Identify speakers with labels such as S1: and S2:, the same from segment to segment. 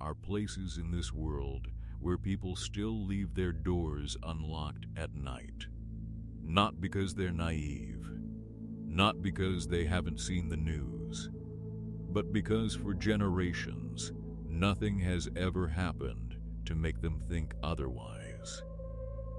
S1: are places in this world where people still leave their doors unlocked at night. Not because they're naive, not because they haven't seen the news, but because for generations, nothing has ever happened to make them think otherwise.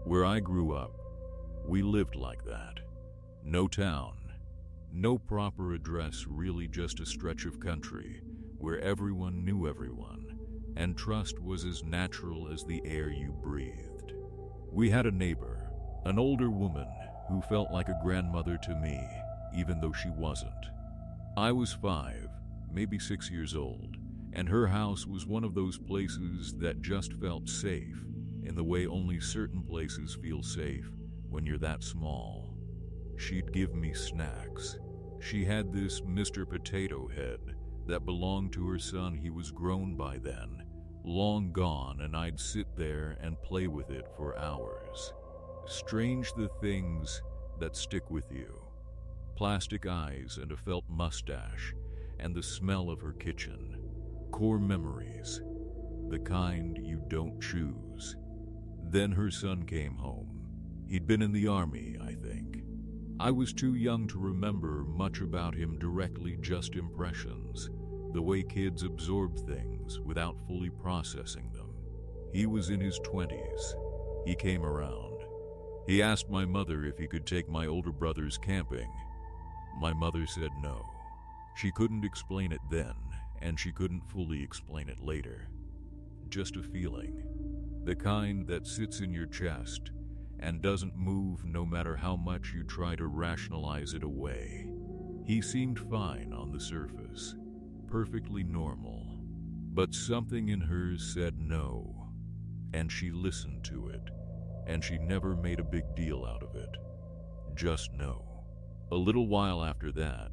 S1: Where I grew up, we lived like that. No town, no proper address, really just a stretch of country where everyone knew everyone, and trust was as natural as the air you breathed. We had a neighbor, an older woman who felt like a grandmother to me, even though she wasn't. I was 5, maybe 6 years old, and her house was one of those places that just felt safe, in the way only certain places feel safe when you're that small. She'd give me snacks. She had this Mr. Potato Head that belonged to her son. He was grown by then, long gone, and I'd sit there and play with it for hours. Strange the things that stick with you. Plastic eyes and a felt mustache, and the smell of her kitchen. Core memories, the kind you don't choose. Then her son came home. He'd been in the army, I think. I was too young to remember much about him directly, just impressions, the way kids absorb things without fully processing them. He was in his 20s. He came around. He asked my mother if he could take my older brothers camping. My mother said no. She couldn't explain it then, and she couldn't fully explain it later. Just a feeling, the kind that sits in your chest and doesn't move no matter how much you try to rationalize it away. He seemed fine on the surface, perfectly normal, but something in her said no, and she listened to it, and she never made a big deal out of it. Just no. A little while after that,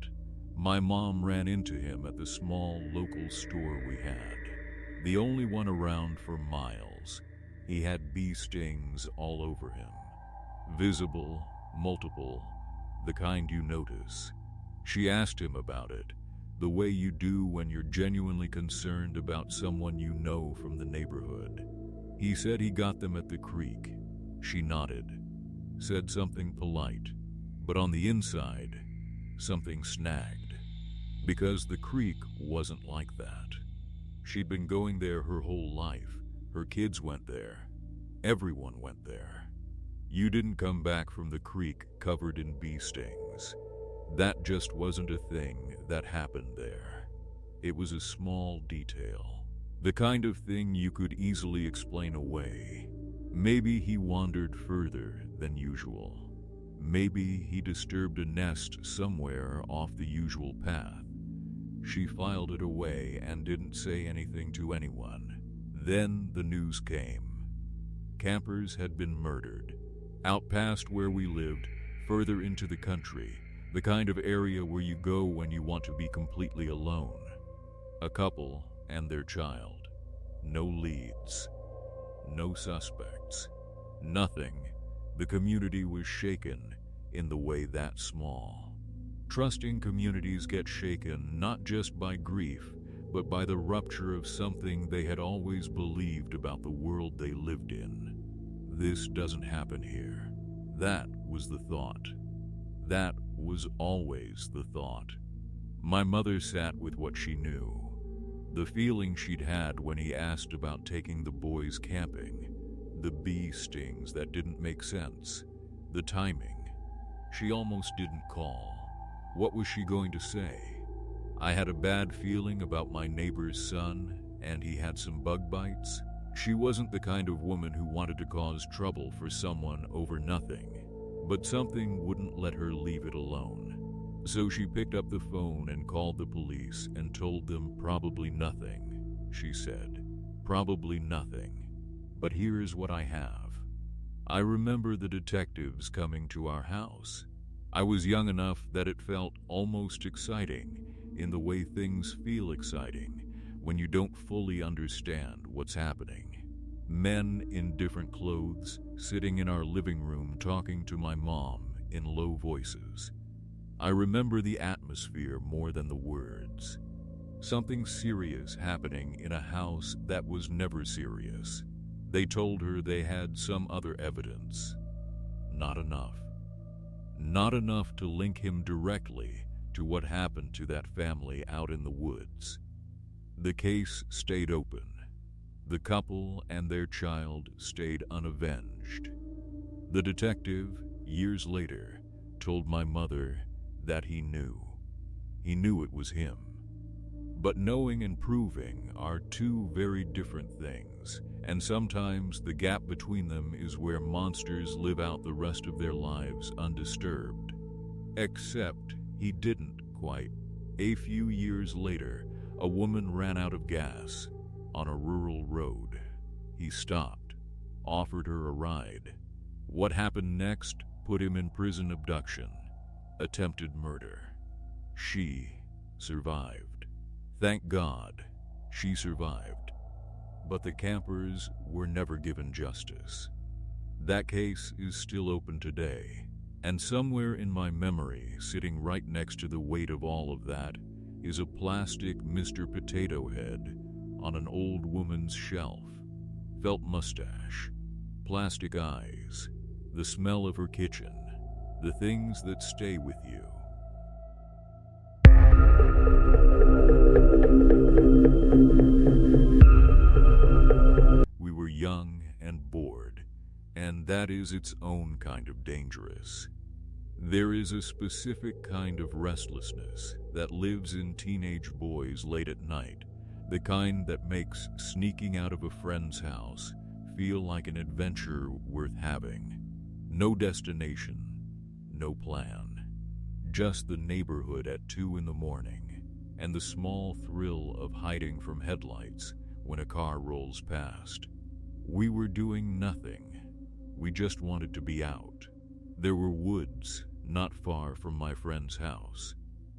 S1: my mom ran into him at the small local store we had, the only one around for miles. He had bee stings all over him. Visible, multiple, the kind you notice. She asked him about it, the way you do when you're genuinely concerned about someone you know from the neighborhood. He said he got them at the creek. She nodded, said something polite, but on the inside, something snagged. Because the creek wasn't like that. She'd been going there her whole life. Her kids went there. Everyone went there. You didn't come back from the creek covered in bee stings. That just wasn't a thing that happened there. It was a small detail. The kind of thing you could easily explain away. Maybe he wandered further than usual. Maybe he disturbed a nest somewhere off the usual path. She filed it away and didn't say anything to anyone. Then the news came. Campers had been murdered. Out past where we lived, further into the country, the kind of area where you go when you want to be completely alone. A couple and their child. No leads. No suspects. Nothing. The community was shaken in the way that small. Trusting communities get shaken not just by grief, but by the rupture of something they had always believed about the world they lived in. This doesn't happen here. That was the thought. That was always the thought. My mother sat with what she knew. The feeling she'd had when he asked about taking the boys camping. The bee stings that didn't make sense. The timing. She almost didn't call. What was she going to say? I had a bad feeling about my neighbor's son, and he had some bug bites. She wasn't the kind of woman who wanted to cause trouble for someone over nothing, but something wouldn't let her leave it alone. So she picked up the phone and called the police and told them probably nothing, she said. Probably nothing. But here's what I have. I remember the detectives coming to our house. I was young enough that it felt almost exciting, in the way things feel exciting when you don't fully understand what's happening. Men in different clothes sitting in our living room talking to my mom in low voices. I remember the atmosphere more than the words. Something serious happening in a house that was never serious. They told her they had some other evidence. Not enough. Not enough to link him directly to what happened to that family out in the woods. The case stayed open. The couple and their child stayed unavenged. The detective, years later, told my mother that he knew. He knew it was him. But knowing and proving are two very different things, and sometimes the gap between them is where monsters live out the rest of their lives undisturbed. Except he didn't quite. A few years later, a woman ran out of gas on a rural road. He stopped, offered her a ride. What happened next put him in prison. Abduction, attempted murder. She survived. Thank God, she survived. But the campers were never given justice. That case is still open today, and somewhere in my memory, sitting right next to the weight of all of that, is a plastic Mr. Potato Head on an old woman's shelf. Felt mustache, plastic eyes, the smell of her kitchen, the things that stay with you. We were young and bored, and that is its own kind of dangerous. There is a specific kind of restlessness that lives in teenage boys late at night, the kind that makes sneaking out of a friend's house feel like an adventure worth having. No destination, no plan, just the neighborhood at 2 a.m, and the small thrill of hiding from headlights when a car rolls past. We were doing nothing. We just wanted to be out. There were woods not far from my friend's house,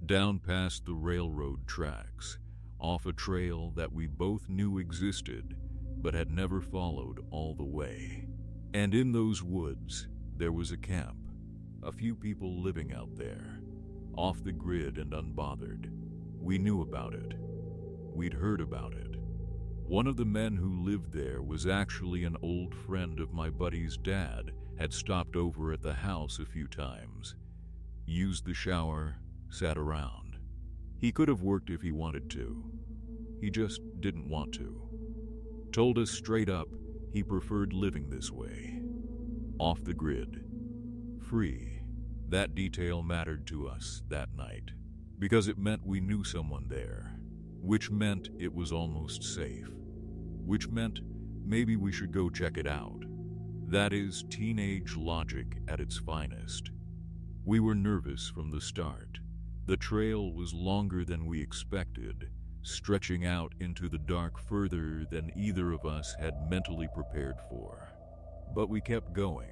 S1: down past the railroad tracks, off a trail that we both knew existed but had never followed all the way. And in those woods, there was a camp, a few people living out there, off the grid and unbothered. We knew about it. We'd heard about it. One of the men who lived there was actually an old friend of my buddy's dad, had stopped over at the house a few times, used the shower, sat around. He could have worked if he wanted to. He just didn't want to. Told us straight up he preferred living this way. Off the grid. Free. That detail mattered to us that night, because it meant we knew someone there, which meant it was almost safe, which meant maybe we should go check it out. That is teenage logic at its finest. We were nervous from the start. The trail was longer than we expected, stretching out into the dark further than either of us had mentally prepared for. But we kept going,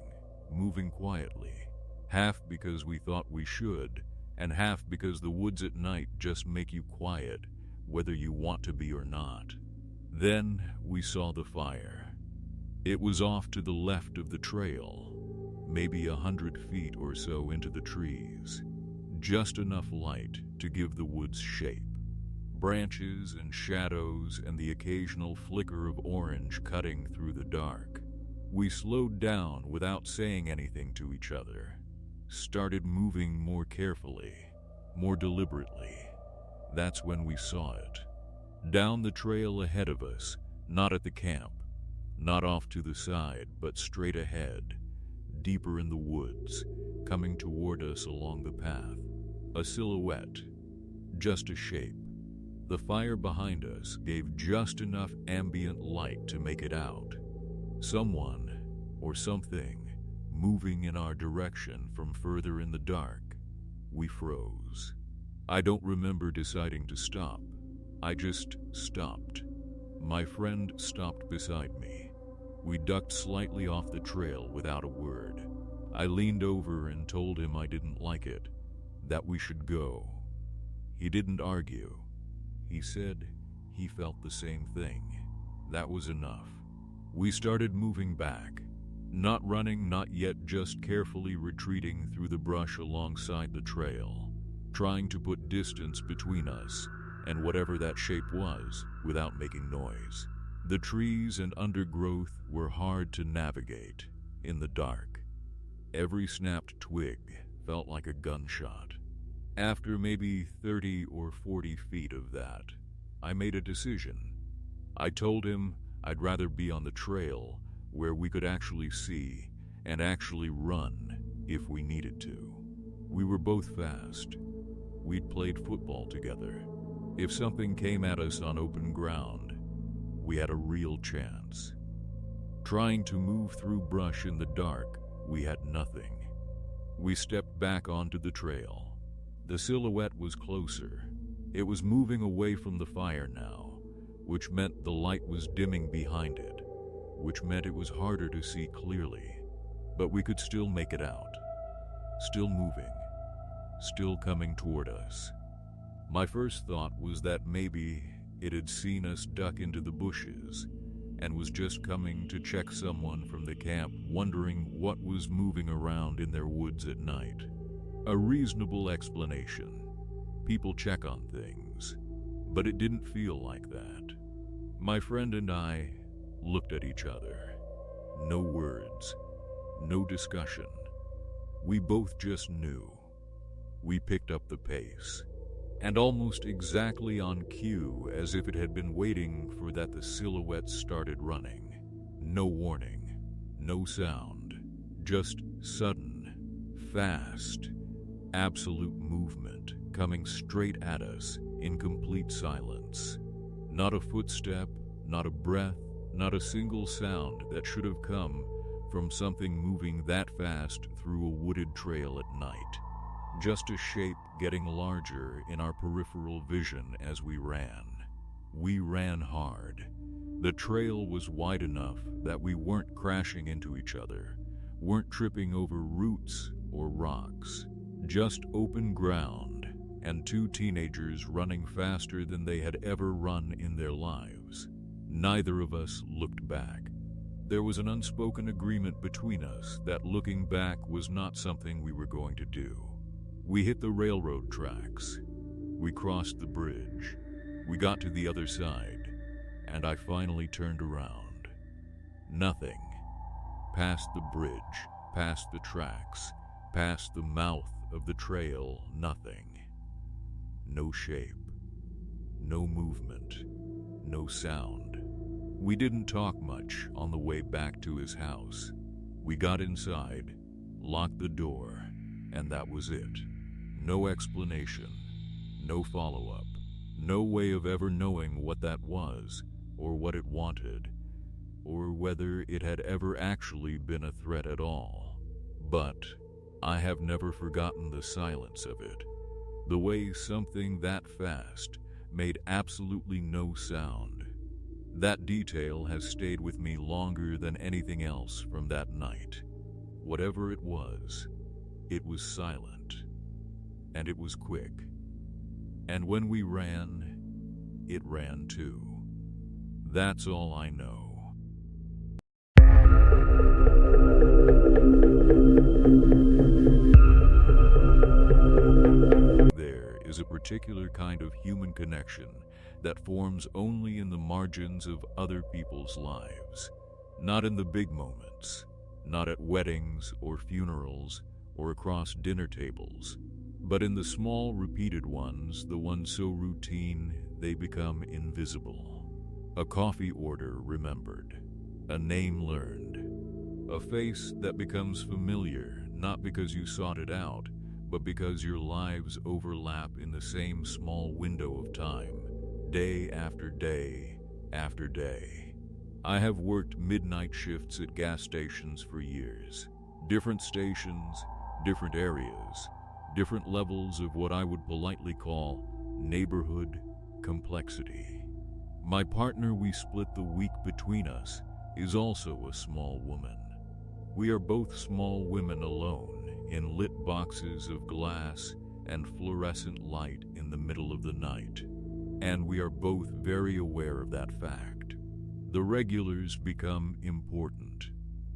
S1: moving quietly, half because we thought we should, and half because the woods at night just make you quiet, whether you want to be or not. Then we saw the fire. It was off to the left of the trail, maybe 100 feet or so into the trees. Just enough light to give the woods shape. Branches and shadows and the occasional flicker of orange cutting through the dark. We slowed down without saying anything to each other. Started moving more carefully, more deliberately. That's when we saw it. Down the trail ahead of us, not at the camp, not off to the side, but straight ahead, deeper in the woods, coming toward us along the path. A silhouette, just a shape. The fire behind us gave just enough ambient light to make it out. Someone, or something, moving in our direction from further in the dark. We froze. I don't remember deciding to stop. I just stopped. My friend stopped beside me. We ducked slightly off the trail without a word. I leaned over and told him I didn't like it, that we should go. He didn't argue. He said he felt the same thing. That was enough. We started moving back. Not running, not yet, just carefully retreating through the brush alongside the trail, trying to put distance between us and whatever that shape was without making noise. The trees and undergrowth were hard to navigate in the dark. Every snapped twig felt like a gunshot. After maybe 30 or 40 feet of that, I made a decision. I told him I'd rather be on the trail where we could actually see and actually run if we needed to. We were both fast. We'd played football together. If something came at us on open ground, we had a real chance. Trying to move through brush in the dark, we had nothing. We stepped back onto the trail. The silhouette was closer. It was moving away from the fire now, which meant the light was dimming behind it, which meant it was harder to see clearly, but we could still make it out. Still moving, still coming toward us. My first thought was that maybe it had seen us duck into the bushes and was just coming to check someone from the camp, wondering what was moving around in their woods at night. A reasonable explanation. People check on things, but it didn't feel like that. My friend and I looked at each other. No words, no discussion. We both just knew. We picked up the pace, and almost exactly on cue, as if it had been waiting for that, the silhouette started running. No warning, no sound, just sudden, fast, absolute movement coming straight at us in complete silence. Not a footstep, not a breath, not a single sound that should have come from something moving that fast through a wooded trail at night. Just a shape getting larger in our peripheral vision as we ran. We ran hard. The trail was wide enough that we weren't crashing into each other, weren't tripping over roots or rocks. Just open ground and two teenagers running faster than they had ever run in their lives. Neither of us looked back. There was an unspoken agreement between us that looking back was not something we were going to do. We hit the railroad tracks. We crossed the bridge. We got to the other side, and I finally turned around. Nothing. Past the bridge, past the tracks, past the mouth of the trail, nothing. No shape, no movement, no sound. We didn't talk much on the way back to his house. We got inside, locked the door, and that was it. No explanation, no follow-up, no way of ever knowing what that was, or what it wanted, or whether it had ever actually been a threat at all. But I have never forgotten the silence of it. The way something that fast made absolutely no sound. That detail has stayed with me longer than anything else from that night. Whatever it was silent, and it was quick. And when we ran, it ran too. That's all I know. There is a particular kind of human connection that forms only in the margins of other people's lives, not in the big moments, not at weddings or funerals or across dinner tables, but in the small repeated ones, the ones so routine they become invisible. A coffee order remembered, a name learned, a face that becomes familiar not because you sought it out, but because your lives overlap in the same small window of time, day after day after day. I have worked midnight shifts at gas stations for years. Different stations, different areas, different levels of what I would politely call neighborhood complexity. My partner we split the week between us is also a small woman. We are both small women alone in lit boxes of glass and fluorescent light in the middle of the night. And we are both very aware of that fact. The regulars become important,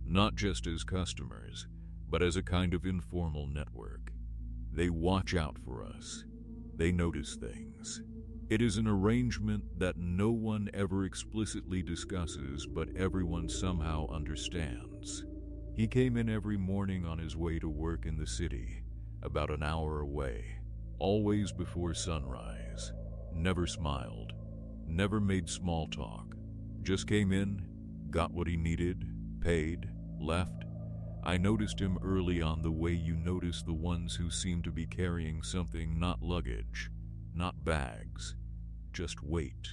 S1: not just as customers, but as a kind of informal network. They watch out for us. They notice things. It is an arrangement that no one ever explicitly discusses, but everyone somehow understands. He came in every morning on his way to work in the city, about an hour away, always before sunrise. Never smiled, never made small talk. Just came in, got what he needed, paid, left. I noticed him early on the way you notice the ones who seem to be carrying something, not luggage, not bags, just weight.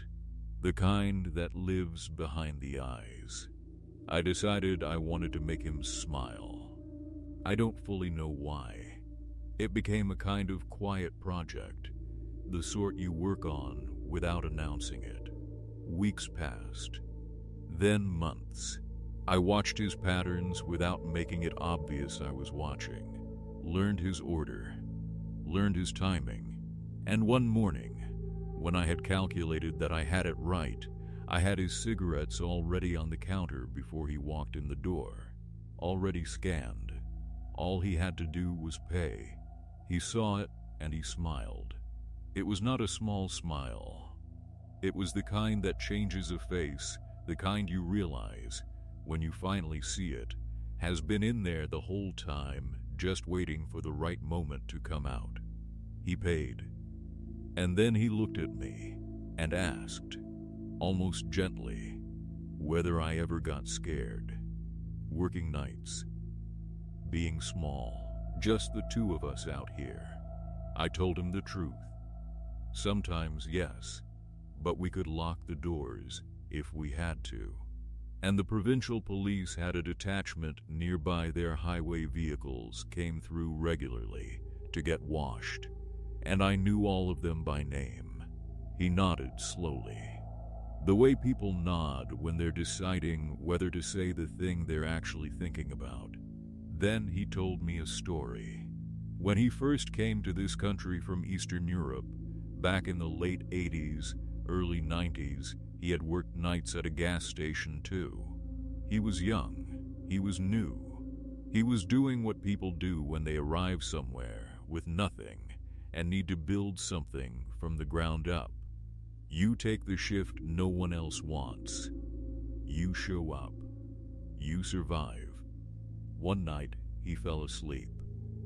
S1: The kind that lives behind the eyes. I decided I wanted to make him smile. I don't fully know why. It became a kind of quiet project, the sort you work on without announcing it. Weeks passed, then months. I watched his patterns without making it obvious I was watching, learned his order, learned his timing, and one morning, when I had calculated that I had it right, I had his cigarettes already on the counter before he walked in the door, already scanned. All he had to do was pay. He saw it and he smiled. It was not a small smile. It was the kind that changes a face, the kind you realize, when you finally see it, has been in there the whole time, just waiting for the right moment to come out. He paid. And then he looked at me and asked, almost gently, whether I ever got scared. Working nights. Being small. Just the two of us out here. I told him the truth. Sometimes, yes, but we could lock the doors if we had to. And the provincial police had a detachment nearby. Their highway vehicles came through regularly to get washed, and I knew all of them by name. He nodded slowly. The way people nod when they're deciding whether to say the thing they're actually thinking about. Then he told me a story. When he first came to this country from Eastern Europe, back in the late 80s, early 90s, he had worked nights at a gas station too. He was young. He was new. He was doing what people do when they arrive somewhere with nothing and need to build something from the ground up. You take the shift no one else wants. You show up. You survive. One night, he fell asleep.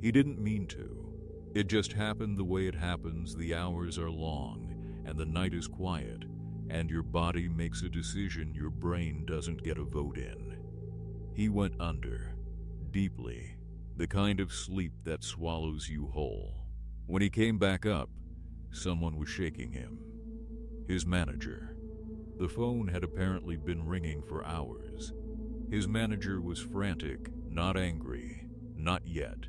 S1: He didn't mean to. It just happened the way it happens. The hours are long, and the night is quiet, and your body makes a decision your brain doesn't get a vote in. He went under, deeply, the kind of sleep that swallows you whole. When he came back up, someone was shaking him. His manager. The phone had apparently been ringing for hours. His manager was frantic, not angry, not yet,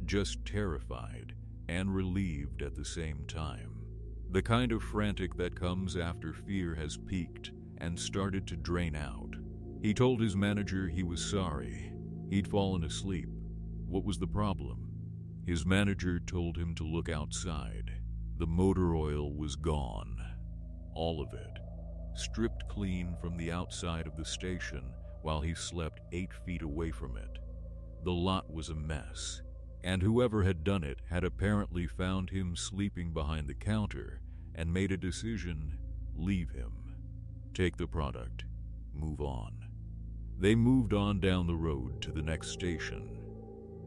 S1: just terrified and relieved at the same time. The kind of frantic that comes after fear has peaked and started to drain out. He told his manager he was sorry. He'd fallen asleep. What was the problem? His manager told him to look outside. The motor oil was gone. All of it. Stripped clean from the outside of the station while he slept 8 feet away from it. The lot was a mess, and whoever had done it had apparently found him sleeping behind the counter and made a decision: leave him. Take the product. Move on. They moved on down the road to the next station.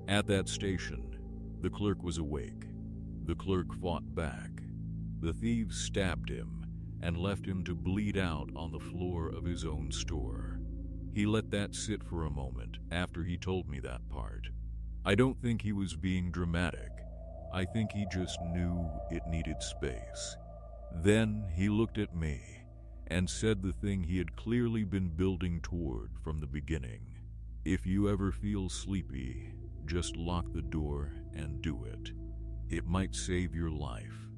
S1: At that station, the clerk was awake. The clerk fought back. The thieves stabbed him and left him to bleed out on the floor of his own store. He let that sit for a moment after he told me that part. I don't think he was being dramatic. I think he just knew it needed space. Then he looked at me and said the thing he had clearly been building toward from the beginning. If you ever feel sleepy, just lock the door and do it. It might save your life.